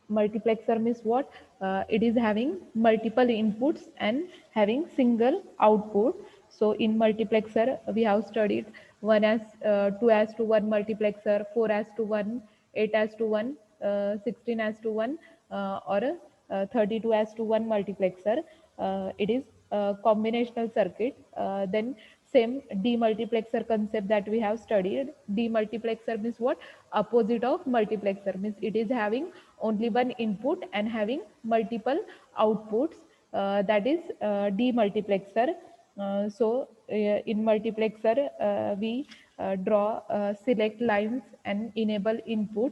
multiplexer means what? It is having multiple inputs and having single output. So in multiplexer we have studied 2 as to 1 multiplexer, 4 as to 1, 8 as to 1, 16 as to 1, or 32 as to 1 multiplexer. It is a combinational circuit. Then same demultiplexer concept that we have studied. Demultiplexer means what? Opposite of multiplexer means it is having only one input and having multiple outputs. That is demultiplexer. In multiplexer, we select lines and enable input.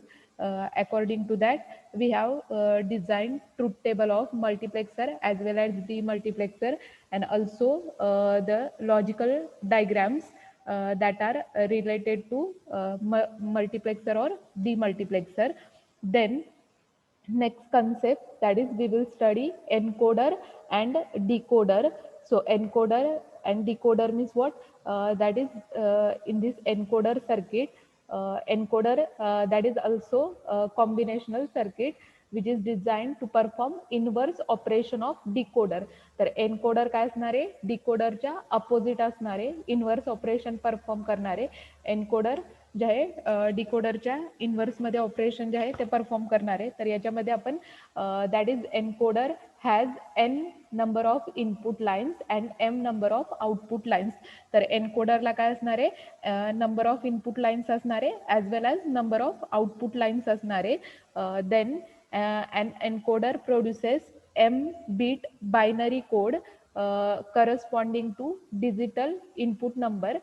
According to that, we have designed truth table of multiplexer as well as demultiplexer, and also the logical diagrams that are related to multiplexer or demultiplexer. Then next concept, that is we will study encoder and decoder. So encoder and decoder means what? That is in this encoder circuit, encoder that is also a combinational circuit which is designed to perform inverse operation of decoder. तर encoder काय असणार आहे? डिकोडरच्या opposite असणारे inverse operation perform करणारे encoder जे आहे डिकोडरच्या इन्व्हर्समध्ये operation जे आहे ते परफॉर्म करणार आहे. तर याच्यामध्ये आपण that is encoder has n number of input lines and m number of output lines. तर एनकोडरला काय असणार आहे? नंबर ऑफ इनपुट लाईन्स असणार आहे as well as number of output lines असणार आहे. Then an encoder produces m bit binary code corresponding to digital input number.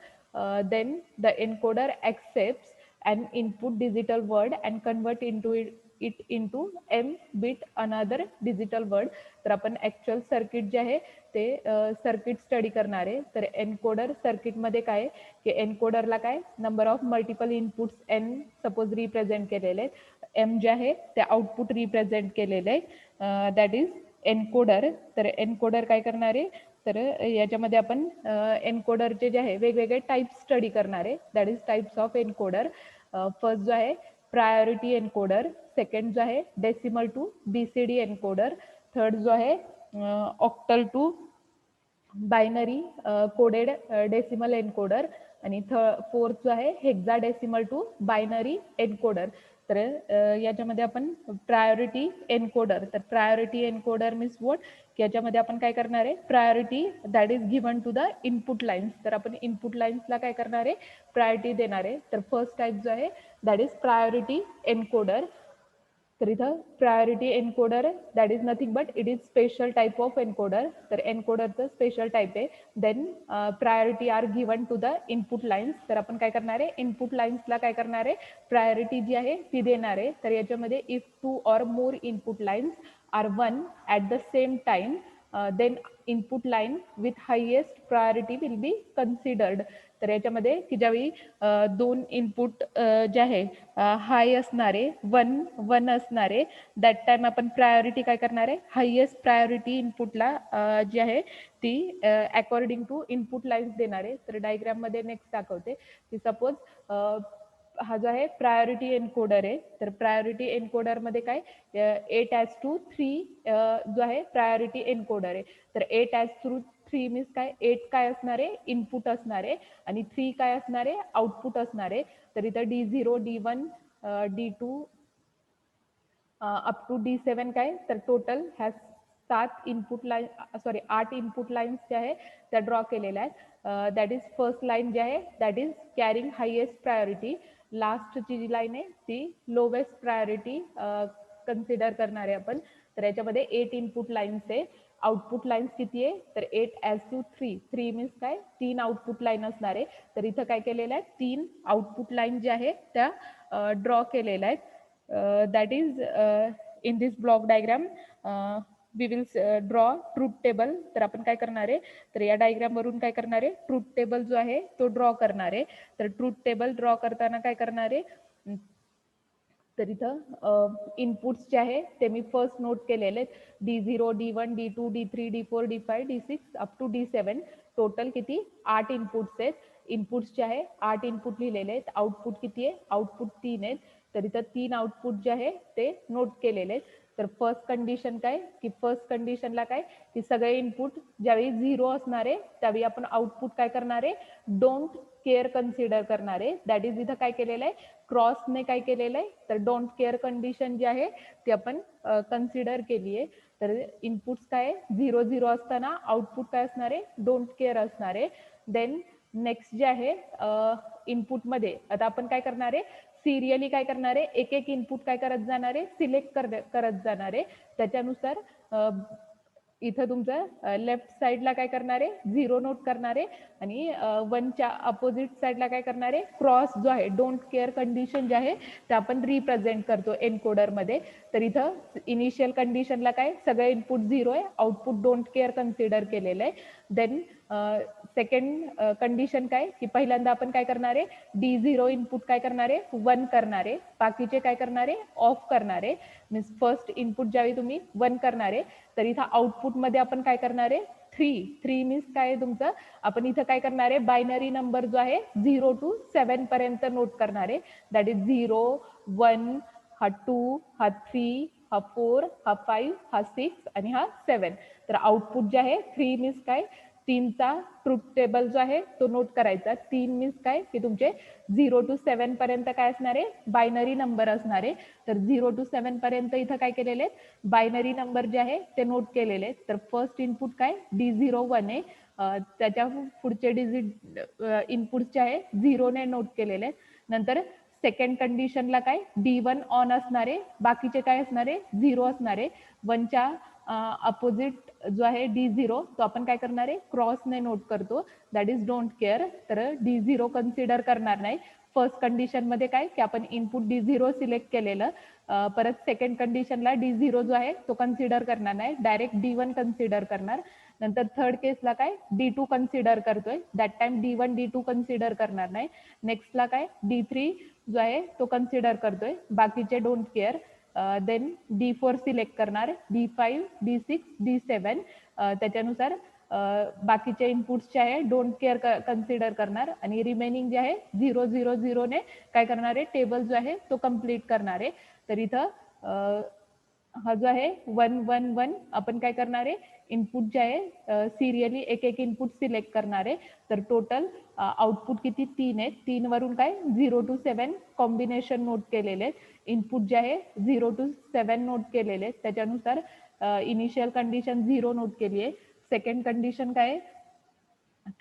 Then the encoder accepts an input digital word and convert it into m bit another digital word. तर आपण actual circuit जे आहे ते circuit study करणार आहे. तर encoder सर्किटमध्ये काय की एनकोडरला काय number of multiple inputs n suppose represent केलेले आहेत, एम जे आहे ते आउटपुट रिप्रेझेंट केलेले आहे. That is encoder. तर एनकोडर काय करणार आहे? तर याच्यामध्ये आपण एनकोडरचे जे आहे वेगवेगळे टाईप्स स्टडी करणार आहे. That is types of encoder. First जो आहे प्रायोरिटी एनकोडर, सेकंड जो आहे decimal to BCD encoder, third जो आहे octal to binary coded decimal encoder, आणि फोर्थ जो आहे हेक्साडेसिमल टू बायनरी एनकोडर. तर याच्यामध्ये आपण प्रायोरिटी एनकोडर, तर प्रायोरिटी एनकोडर मीन्स वॉट की याच्यामध्ये आपण काय करणार आहे? Priority that is given to the input lines. तर आपण इनपुट लाईन्सला काय करणार आहे? प्रायोरिटी देणार आहे. तर फर्स्ट टाईप जो आहे दॅट इज प्रायोरिटी एनकोडर. तर इथं priority encoder that is nothing but it is special type of encoder. तर एनकोडरचं स्पेशल टाईप आहे. Then priority are given to the input lines. तर आपण काय करणार आहे? इनपुट लाईन्सला काय करणार आहे? प्रायोरिटी जी आहे ती देणार आहे. तर याच्यामध्ये if 2 or more input lines are 1 at the same time, then input line with highest priority will be considered. तर याच्यामध्ये की ज्यावेळी दोन इनपुट जे आहे हाय असणारे, वन असणारे, दॅट टाइम आपण प्रायोरिटी काय करणार आहे? हायेस्ट प्रायोरिटी इनपुटला जी आहे ती अकॉर्डिंग टू इनपुट लाईन्स देणार आहे. तर डायग्राम मध्ये नेक्स्ट दाखवते की सपोज हा जो आहे प्रायोरिटी एनकोडर आहे. तर प्रायोरिटी एनकोडर मध्ये काय 8:3 जो आहे प्रायोरिटी एनकोडर आहे. तर 8:3 मीन्स काय? 8 काय असणार आहे? इनपुट असणार आहे आणि 3 काय असणार आहे? आउटपुट असणार आहे. तर इथं D0, D1, D2 up to D7 काय? तर टोटल ह्या 8 इनपुट लाईन्स ज्या आहे त्या ड्रॉ केलेल्या आहेत. दॅट इज फर्स्ट लाईन जी आहे that is carrying highest priority. लास्टची जी लाईन आहे ती लोवेस्ट प्रायोरिटी कन्सिडर करणार आहे आपण. तर याच्यामध्ये 8 इनपुट लाईन्स आहे. आउटपुट लाईन्स किती आहे? तर 8:3. 3 मीन्स काय? 3 आउटपुट लाईन असणार आहे. तर इथं काय केलेलं आहे? 3 आउटपुट लाईन ज्या आहेत त्या ड्रॉ केलेल्या आहेत. that is in this block diagram we will draw truth table. तर आपण काय करणार आहे? तर या डायग्राम वरून काय करणार आहे? ट्रूथ टेबल जो आहे तो ड्रॉ करणार आहे. तर ट्रूथ टेबल ड्रॉ करताना काय करणार आहे? तर इथं इनपुट्स जे आहे ते मी फर्स्ट नोट केलेले आहेत. D0, D1, D2, D3, D4, D5, D6 up to D7. Total किती? 8 इनपुट्स आहेत. इनपुट्स जे आहे 8 इनपुट लिहिलेले आहेत. आउटपुट किती आहे? आउटपुट 3 आहेत. तर इथं 3 आउटपुट जे आहे ते नोट केलेले आहेत. तर फर्स्ट कंडिशन काय की फर्स्ट कंडिशनला काय की सगळे इनपुट ज्यावेळी 0 असणार आहे त्यावेळी आपण आउटपुट काय करणार आहे डोंट केअर कन्सिडर करणार आहे. दॅट इज इथं काय केलेलं आहे क्रॉसने काय केलेलं आहे तर डोंट केअर कंडिशन जी आहे ती आपण कन्सिडर केली आहे. तर इनपुट्स काय 0 0 असताना आउटपुट काय असणार आहे डोंट केअर असणार आहे. देन नेक्स्ट जे आहे इनपुटमध्ये आता आपण काय करणार आहे सिरियली काय करणार आहे एक एक इनपुट काय करत जाणार आहे सिलेक्ट करत जाणार आहे. त्याच्यानुसार इथं तुमचं लेफ्ट साईडला काय करणार आहे 0 नोट करणार आहे आणि 1च्या अपोजिट साईडला काय करणार आहे क्रॉस जो आहे डोंट केअर कंडिशन जे आहे ते आपण रिप्रेझेंट करतो एनकोडरमध्ये. तर इथं इनिशियल कंडिशनला काय सगळे इनपुट 0 आहे आउटपुट डोंट केअर कन्सिडर केलेलं आहे. देन सेकंड कंडिशन काय की पहिल्यांदा आपण काय करणार आहे D0 इनपुट काय करणार आहे 1 करणार आहे बाकीचे काय करणार आहे ऑफ करणार आहे. मीन्स फर्स्ट इनपुट ज्यावेळी तुम्ही 1 करणार आहे तर इथं आउटपुटमध्ये आपण काय करणार आहे 3 मीन्स काय आहे तुमचं आपण इथं काय करणार आहे बायनरी नंबर जो आहे 0 to 7 पर्यंत नोट करणार आहे. दॅट इज 0 1 हा 2 हा 3 हा 4 हा 5 हा 6 आणि हा 7. तर आउटपुट जे आहे 3 मीन्स काय 3चा ट्रूथ टेबल जो आहे तो नोट करायचा. 3 मीन्स काय की तुमचे 0 to 7 पर्यंत काय असणार आहे बायनरी नंबर असणार आहे. तर 0 to 7 पर्यंत इथं काय केलेले आहेत बायनरी नंबर जे आहे ते नोट केलेले आहेत. तर फर्स्ट इनपुट काय D0 1 आहे त्याच्या पुढचे डिजिट इनपुट्स जे आहे 0 ने नोट केलेले आहेत. नंतर सेकंड कंडिशनला काय D1 ऑन असणार आहे बाकीचे काय असणार आहे 0 असणार आहे. 1च्या अपोजिट जो आहे D0 तो आपण काय करणार आहे क्रॉसने नोट करतो दॅट इज डोंट केअर. तर D0 कन्सिडर करणार नाही. फर्स्ट कंडिशनमध्ये काय की आपण इनपुट D0 सिलेक्ट केलेलं परत सेकंड कंडिशनला D0 जो आहे तो कन्सिडर करणार नाही डायरेक्ट D1 कन्सिडर करणार. नंतर थर्ड केसला काय D2 कन्सिडर करतोय that time D1 D2 consider करणार नाही. नेक्स्टला काय D3 जो आहे तो कन्सिडर करतोय बाकीचे don't care. Then D4 select करणार D5 D6 D7 त्याच्यानुसार बाकीचे इनपुट्स जे आहे डोंट केअर कन्सिडर करणार आणि रिमेनिंग जे आहे 0 0 0 ने काय करणार आहे टेबल जो आहे तो कम्प्लीट करणार आहे. तर इथं हा जो आहे 1 1 1 आपण काय करणार आहे इनपुट जे आहे सिरियली एक एक इनपुट सिलेक्ट करणार आहे. तर टोटल आउटपुट किती 3 आहेत 3 वरून काय 0 to 7 कॉम्बिनेशन नोट केलेले आहेत. इनपुट जे आहे 0 to 7 नोट केलेले आहेत त्याच्यानुसार इनिशियल कंडिशन 0 नोट केली आहे. सेकंड कंडिशन काय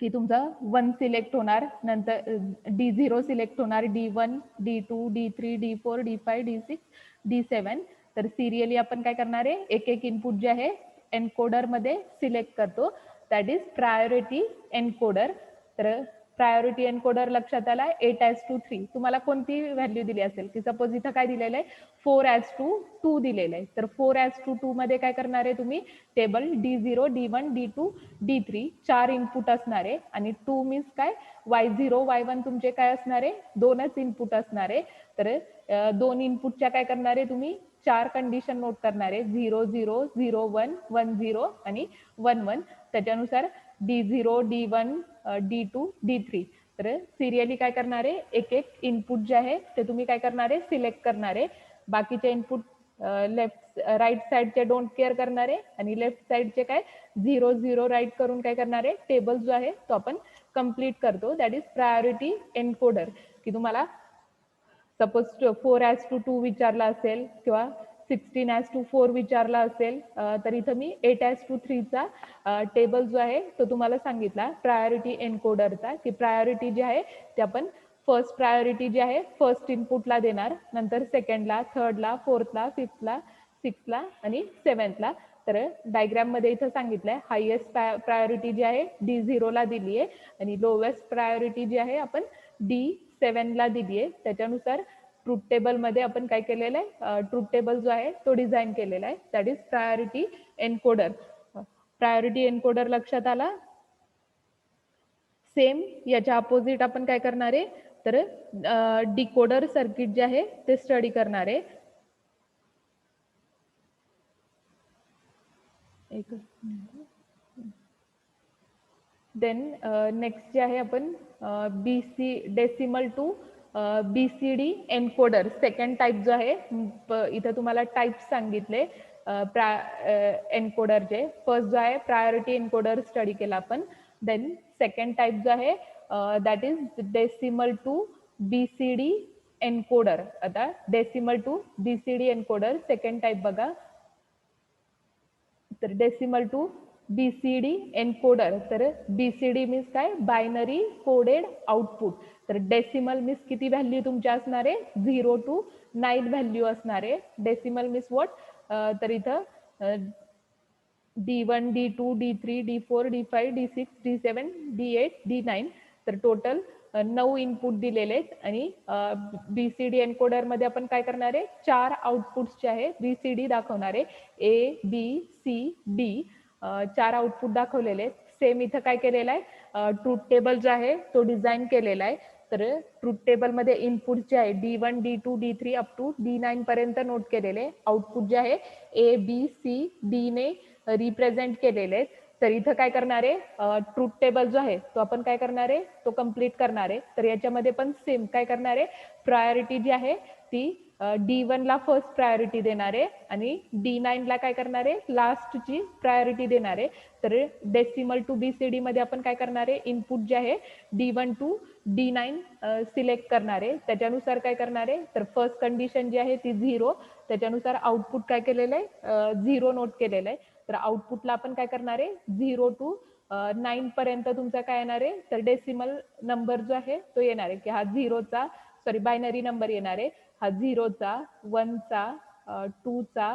की तुमचा 1 सिलेक्ट होणार नंतर D0 सिलेक्ट होणार D1 D2 D3 D4 D5 D6 D7. तर सिरियली आपण काय करणार आहे एक एक इनपुट जे आहे एनकोडरमध्ये सिलेक्ट करतो दॅट इज प्रायोरिटी एनकोडर. तर प्रायोरिटी एनकोडर लक्षात आला 8:3 तुम्हाला कोणती व्हॅल्यू दिली असेल की सपोज इथं काय दिलेलं आहे 4:2 दिलेलं आहे. तर 4:2 मध्ये काय करणार आहे तुम्ही table D0 D1 D2 D3 4 input असणार आहे आणि 2 मीन्स काय Y0 Y1 तुमचे काय असणार आहे 2च इनपुट असणार आहे. तर 2 इनपुटच्या काय करणार आहे तुम्ही 4 कंडिशन नोट करणार आहे 0 0 0 1 1 0 आणि 1 1. त्याच्यानुसार D0 D1 D2 D3 तर सिरियली काय करणार आहे एक एक इनपुट जे आहे ते तुम्ही काय करणार आहे सिलेक्ट करणार आहे. बाकीचे इनपुट लेफ्ट राईट साईडचे डोंट केअर करणार आहे आणि लेफ्ट साईडचे काय 0 0 राईट करून काय करणार आहे टेबल जो आहे तो आपण कम्प्लीट करतो दॅट इज प्रायोरिटी एनकोडर. की तुम्हाला सपोज 4:2 विचारला असेल किंवा 16:4 विचारला असेल तर इथं मी 8:3 चा टेबल जो आहे तो तुम्हाला सांगितला प्रायोरिटी एनकोडरचा की प्रायोरिटी जी आहे ते आपण फर्स्ट प्रायोरिटी जी आहे फर्स्ट इनपुटला देणार नंतर सेकंडला थर्डला फोर्थला फिफ्थला सिक्सला आणि सेवन्थला. तर डायग्राम मध्ये इथं सांगितलंय हायेस्ट प्रायोरिटी जी आहे D0 ला दिली आहे आणि लोवेस्ट प्रायोरिटी जी आहे आपण D7 ला दिली आहे. त्याच्यानुसार ट्रूथ टेबल मध्ये आपण काय केलेलं आहे ट्रूथ टेबल जो आहे तो डिझाईन केलेला आहे that is priority encoder. Priority encoder लक्षात आला. सेम याच्या अपोजिट आपण काय करणार आहे तर डिकोडर सर्किट जे आहे ते स्टडी करणार आहे. देन नेक्स्ट जे आहे आपण BC decimal to BCD encoder second type जो आहे, इथं तुम्हाला टाईप सांगितले एन्कोडरचे. फर्स्ट जो आहे प्रायोरिटी एन्कोडर स्टडी केला आपण. देन सेकंड टाईप जो आहे that is decimal to BCD encoder. आता decimal to BCD encoder second type बघा. तर डेसिमल टू BCD एन्कोडर. तर BCD मीन्स काय, बायनरी कोडेड आउटपुट. तर डेसिमल मीन्स किती व्हॅल्यू तुमच्या असणार आहे, 0 to 9 व्हॅल्यू असणार आहे. डेसिमल मीन्स व्हॉट, तर इथं D1, D2, D3, D4, D5, D6, D7, D8, D9. तर टोटल 9 इनपुट दिलेले आहेत. आणि BCD एन्कोडर मध्ये आपण काय करणार आहे, 4 आउटपुट्सचे आहे BCD दाखवणार आहे. A, B, C, D 4 output दाखवलेले आहेत. सेम इथं काय केलेलं आहे, ट्रूथ टेबल जो आहे तो डिझाईन केलेला आहे. तर ट्रूथ टेबल मध्ये इनपुट जे आहे D1, D2, D3 up to D9 पर्यंत नोट केलेले. आउटपुट जे आहे A, B, C, D ने रिप्रेझेंट केलेले आहेत. तर इथं काय करणार आहे, ट्रूथ टेबल जो आहे तो आपण काय करणार आहे, तो कम्प्लीट करणार आहे. तर याच्यामध्ये पण सेम काय करणार आहे, प्रायोरिटी जी आहे ती D1 ला फर्स्ट प्रायोरिटी देणार आहे आणि D9 ला काय करणार आहे, लास्टची प्रायोरिटी देणार आहे. तर डेसिमल टू BCD मध्ये आपण काय करणार आहे, इनपुट जे आहे D1 टू D9 सिलेक्ट करणार आहे. त्याच्यानुसार काय करणार आहे, तर फर्स्ट कंडिशन जी आहे ती 0, त्याच्यानुसार आउटपुट काय केलेलं आहे, 0 नोट केलेलं आहे. तर आउटपुटला आपण काय करणार आहे, 0 to 9 पर्यंत तुमचा काय येणार आहे, तर डेसिमल नंबर जो आहे तो येणार आहे, की हा 0चा बायनरी नंबर येणार आहे. हा 0चा, 1चा, 2चा,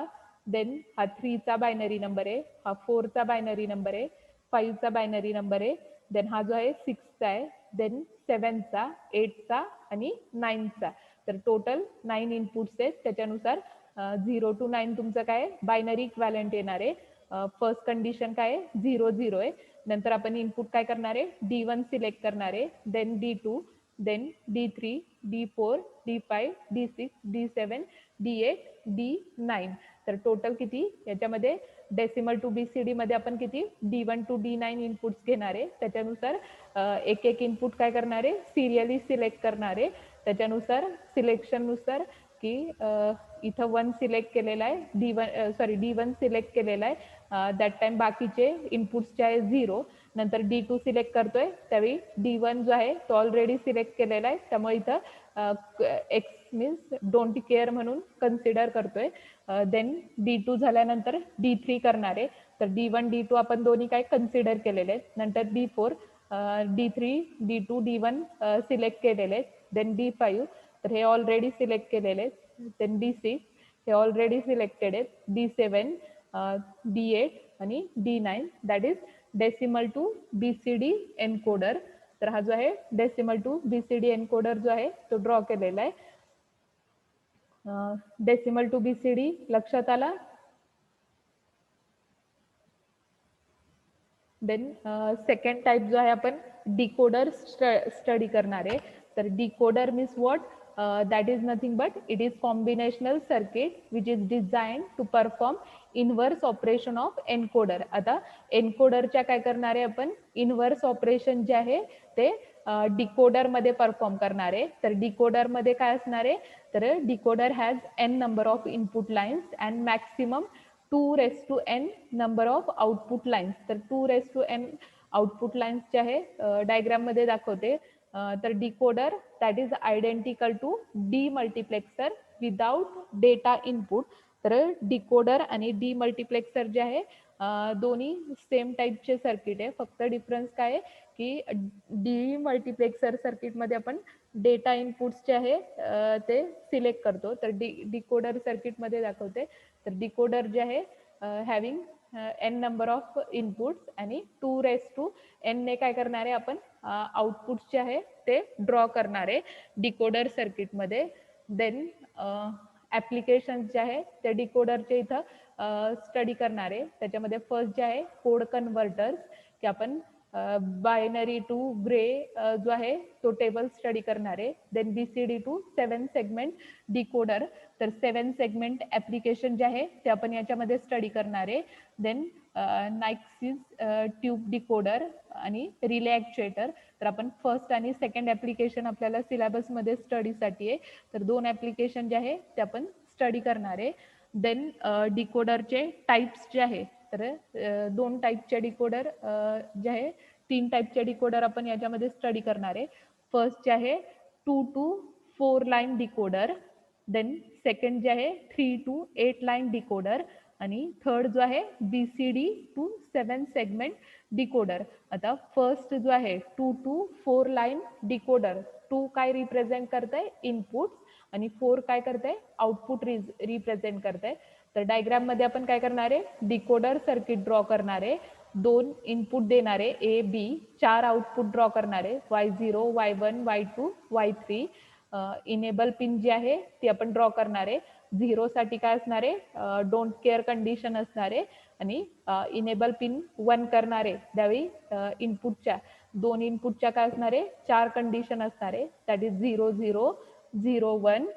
देन हा 3चा बायनरी नंबर आहे, हा 4चा बायनरी नंबर आहे, 5चा बायनरी नंबर आहे, देन हा जो आहे 6चा आहे, देन 7चा, 8चा आणि 9चा. तर टोटल 9 इनपुट्स आहेत. त्याच्यानुसार 0 to 9 तुमचं काय बायनरी इक्वॅलेंट येणार आहे. फर्स्ट कंडिशन काय आहे, 0 0 आहे. नंतर आपण इनपुट काय करणार आहे, D1 सिलेक्ट करणार आहे, then D2, then D3, D4, D5, D6, D7, D8, D9. तर टोटल किती याच्यामध्ये डेसिमल टू BCD मध्ये आपण किती D1 to D9 इनपुट्स घेणार आहे. त्याच्यानुसार एक एक इनपुट काय करणार आहे, सिरियली सिलेक्ट करणार आहे. त्याच्यानुसार सिलेक्शन नुसार की इथं 1 सिलेक्ट केलेला आहे, D1 सिलेक्ट केलेला आहे. दॅट टाइम बाकीचे इनपुट्सचे आहे 0. नंतर D2 सिलेक्ट करतोय, त्यावेळी D1 जो आहे तो ऑलरेडी सिलेक्ट केलेला आहे. त्यामुळे इथं X मीन्स डोंट केअर म्हणून कन्सिडर करतोय. देन D2 झाल्यानंतर D3 करणार आहे. तर D1, D2 आपण दोन्ही काय कन्सिडर केलेले आहेत. नंतर D4, D3, D2, D1 select केलेले आहेत. देन D5, तर हे ऑलरेडी सिलेक्ट केलेले आहेत. देन D6 हे ऑलरेडी सिलेक्टेड आहेत. D7, D8 आणि D9 that is decimal to BCD encoder. तर हा जो आहे डेसिमल टू BCD एन्कोडर जो आहे तो ड्रॉ केलेला आहे. डेसिमल टू BCD लक्षात आला. देन सेकंड टाइप जो आहे आपण डिकोडर स्टडी करणार आहे. तर decoder means what, that is nothing but it is combinational circuit which is designed to perform inverse operation of encoder. आता एन्कोडरच्या काय करणार आहे आपण, इनव्हर्स ऑपरेशन जे आहे ते डिकोडर मध्ये परफॉर्म करणार आहे. तर डिकोडर मध्ये काय असणार आहे, तर decoder has n number of input lines and maximum 2n number of output lines. तर 2n आउटपुट लाईन्स जे आहे डायग्राम मध्ये दाखवते. तर decoder that is identical to demultiplexer without data input. तर डिकोडर आणि डीमल्टिप्लेक्सर जे आहे दोन्ही सेम टाईपचे सर्किट आहे. फक्त डिफरन्स काय आहे की डीमल्टिप्लेक्सर सर्किटमध्ये आपण डेटा इनपुट्स जे आहे ते सिलेक्ट करतो. तर डिकोडर सर्किटमध्ये दाखवते. तर डिकोडर जे आहे having n number of inputs आणि 2n ने काय करणार आहे आपण आउटपुट्स जे आहे ते ड्रॉ करणार आहे डिकोडर सर्किटमध्ये. देन ऍप्लिकेशन जे आहे ते डिकोडरचे इथं स्टडी करणार आहे. त्याच्यामध्ये फर्स्ट जे आहे कोड कन्व्हर्टर्स, की आपण बायनरी टू ग्रे जो आहे तो टेबल स्टडी करणार आहे. Then BCD to 7 segment decoder, तर 7 सेगमेंट ॲप्लिकेशन जे आहे ते आपण याच्यामध्ये स्टडी करणार आहे. देन नायक्सिस ट्यूब डिकोडर आणि रिले ॲक्च्युएटर, तर आपण फर्स्ट आणि सेकंड ॲप्लिकेशन आपल्याला सिलेबसमध्ये स्टडीसाठी आहे, तर 2 ॲप्लिकेशन जे आहे ते आपण स्टडी करणार आहे. देन डिकोडरचे टाईप्स जे आहे, तर 2 टाईपचे डिकोडर जे आहे, 3 टाईपचे डिकोडर आपण याच्यामध्ये स्टडी करणार आहे. फर्स्ट जे आहे 2 to 4 line decoder, then second जे आहे 3 to 8 लाईन डिकोडर आणि थर्ड जो आहे BCD टू 7 सेगमेंट डिकोडर. आता फर्स्ट जो आहे 2 to 4 लाईन डिकोडर, 2 काय रिप्रेझेंट करताय इनपुट आणि 4 काय करताय आउटपुट रिप्रेझेंट करताय. तर डायग्राम मध्ये आपण काय करणार आहे, डिकोडर सर्किट ड्रॉ करणार आहे, 2 इनपुट देणार आहे A B, 4 आउटपुट ड्रॉ करणार आहे Y0 Y1 Y2 Y3. Enable pin जी आहे ती आपण ड्रॉ करणार आहे. 0 साठी काय असणार आहे, डोंट केअर कंडिशन असणार आहे आणि इनेबल पिन 1 करणार आहे त्यावेळी इनपुटच्या 2 इनपुटच्या काय असणार आहे 4 कंडिशन असणार आहे, दॅट इज 0 0 0 1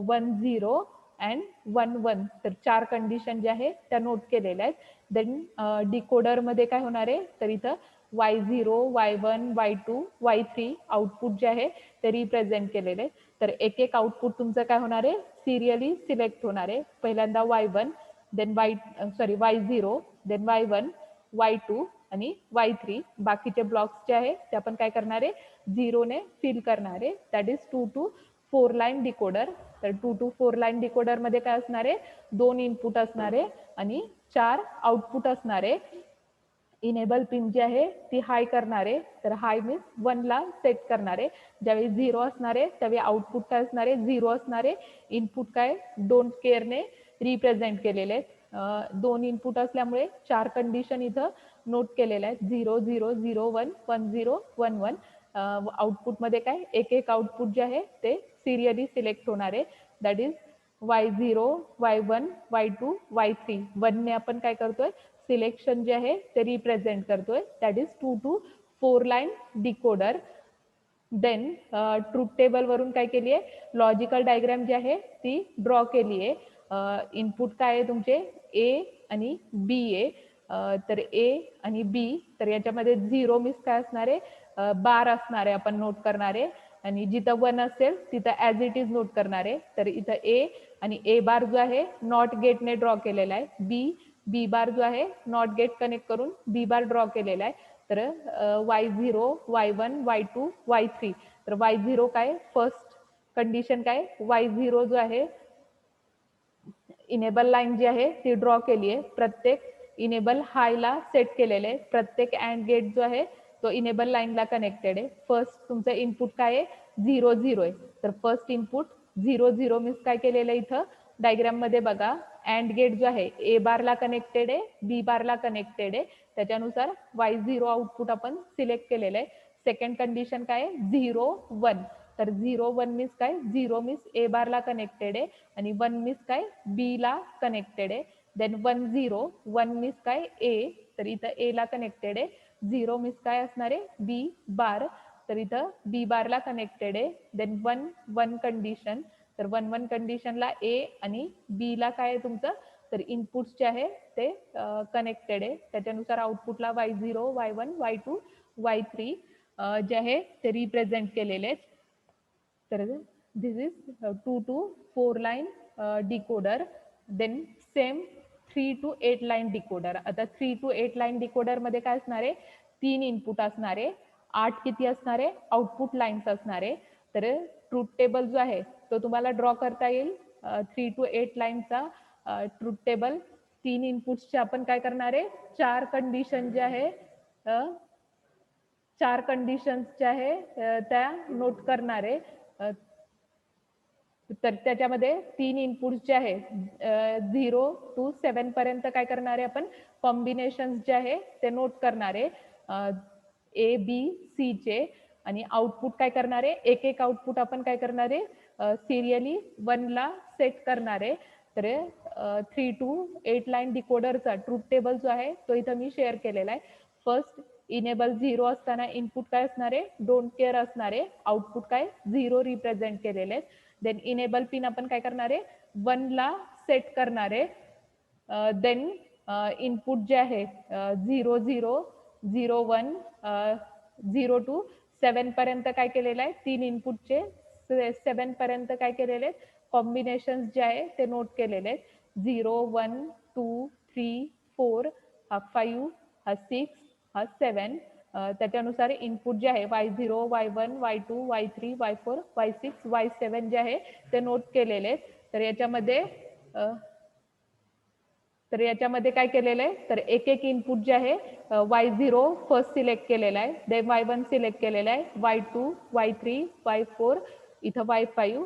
1 0 अँड 1 1. तर 4 कंडिशन ज्या आहे त्या नोट केलेल्या आहेत. देन डिकोडर मध्ये काय होणार आहे, तर इथं Y0 Y1 Y2 Y3 output जे आहे ते रिप्रेझेंट केलेले. तर एक एक आउटपुट तुमचं काय होणार आहे सिरियली सिलेक्ट होणार आहे. पहिल्यांदा Y1, then Y0, then Y1 Y2 आणि Y3. बाकीचे ब्लॉक्स जे आहे ते आपण काय करणार आहे 0 ने फिल करणार आहे, that is 2 to 4 line decoder. तर 2 to 4 लाईन डिकोडर मध्ये काय असणार आहे 2 इनपुट असणार आहे आणि 4 आउटपुट असणार आहे. इनेबल पिन जी आहे ती हाय करणार आहे, तर हाय मीन्स 1 ला सेट करणार आहे. ज्यावेळी 0 असणार आहे त्यावेळी आउटपुट काय असणार आहे 0 असणार आहे. इनपुट काय डोंट केअरने रिप्रेझेंट केलेले आहेत. 2 इनपुट असल्यामुळे 4 कंडिशन इथं नोट केलेल्या आहेत, 0 0 0 1 1 0 1 1. आउटपुट मध्ये काय एक एक आउटपुट जे आहे ते सिरियली सिलेक्ट होणार आहे, that is Y0 Y1 Y2 Y3. 1 ने आपण काय करतोय सिलेक्शन जे आहे ते रिप्रेझेंट करतोय, that is 2 to 4 line decoder. Then truth table वरून काय केली आहे लॉजिकल डायग्राम जी आहे ती ड्रॉ केली आहे. इनपुट काय आहे तुमचे A आणि B आहे, तर A आणि B, तर याच्यामध्ये 0 मिस काय असणार आहे बार असणार आहे आपण नोट करणार आहे आणि जिथं 1 असेल तिथं ॲज इट इज नोट करणार आहे. तर इथं A आणि A बार जो आहे नॉट गेटने ड्रॉ केलेला आहे, बी बार जो आहे नॉट गेट कनेक्ट करून B बार ड्रॉ केलेला आहे. तर Y0 Y1 Y2 Y3, तर Y0 काय फर्स्ट कंडिशन काय Y0 जो आहे इनेबल लाईन जी आहे ती ड्रॉ केली आहे, प्रत्येक इनेबल हायला सेट केलेले आहे, प्रत्येक अँड गेट जो आहे तो इनेबल लाईनला कनेक्टेड आहे. फर्स्ट तुमचं इनपुट काय आहे 0 0 आहे, तर फर्स्ट इनपुट 0 0 मीन्स काय केलेलं आहे इथं डायग्राम मध्ये बघा, अँड गेट जो आहे A बारला कनेक्टेड आहे B बारला कनेक्टेड आहे, त्याच्यानुसार Y0 आउटपुट आपण सिलेक्ट केलेलं आहे. सेकंड कंडिशन काय आहे 0 1, तर 0 1 मीन्स काय 0 मीन्स A बारला कनेक्टेड आहे आणि 1 मीन्स काय B ला कनेक्टेड आहे. देन 1 0 1 मीन्स काय A, तर इथं A ला कनेक्टेड आहे. 0 मीन्स काय असणार आहे B बार, तर इथं B बारला कनेक्टेड आहे. देन 1 1 कंडिशन, तर 1 1 कंडिशनला A आणि B ला काय आहे तुमचं तर इनपुट्स जे आहे ते कनेक्टेड आहे, त्याच्यानुसार आउटपुटला Y0 Y1 Y2 Y3 जे आहे ते रिप्रेझेंट केलेले आहेत. तर this is 2 to 4 line decoder. Then same 3 to 8 line decoder. आता 3 to 8 लाईन डिकोडर मध्ये काय असणार आहे 3 इनपुट असणार आहे, 8 किती असणार आहे आउटपुट लाईन्स असणार आहे. तर ट्रूथ टेबल जो आहे तो तुम्हाला ड्रॉ करता येईल 3 to 8 लाईनचा ट्रूथ टेबल. 3 इनपुट्सचे आपण काय करणार आहे 4 कंडिशन जे आहे 4 कंडिशन्स ज्या आहे त्या नोट करणार आहे. तर त्याच्यामध्ये 3 इनपुट्स जे आहे 0 to 7 पर्यंत काय करणार आहे आपण कॉम्बिनेशन्स जे आहे ते नोट करणार आहे A B C चे, आणि आउटपुट काय करणार आहे एक एक आउटपुट आपण काय करणार आहे सिरियली 1 ला सेट करणार आहे. तर 3 to 8 लाईन डिकोडरचा ट्रूथ टेबल जो आहे तो इथं मी शेअर केलेला आहे. फर्स्ट इनेबल 0 असताना इनपुट काय असणार आहे, डोंट केअर असणार आहे, आउटपुट काय 0 रिप्रेझेंट केलेले आहेत. देन इनेबल पिन आपण काय करणार आहे, 1 ला सेट करणार आहे. देन इनपुट जे आहे 0 0 0 1 0 टू 7 पर्यंत काय केलेलं आहे, 3 इनपुटचे 7 पर्यंत काय केलेले आहेत, कॉम्बिनेशन जे आहे ते नोट केलेले आहेत. 0 1 2 3 4 हा 5 हा 6 हा 7. त्याच्यानुसार इनपुट जे आहे y0 y1 y2 y3 y4 y6 y7 जे आहे ते नोट केलेले आहेत. तर याच्यामध्ये काय केलेलं आहे, तर एक एक इनपुट जे आहे y0 फर्स्ट सिलेक्ट केलेला आहे, देन y1 सिलेक्ट केलेला आहे, y2 y3 y4 इथं y5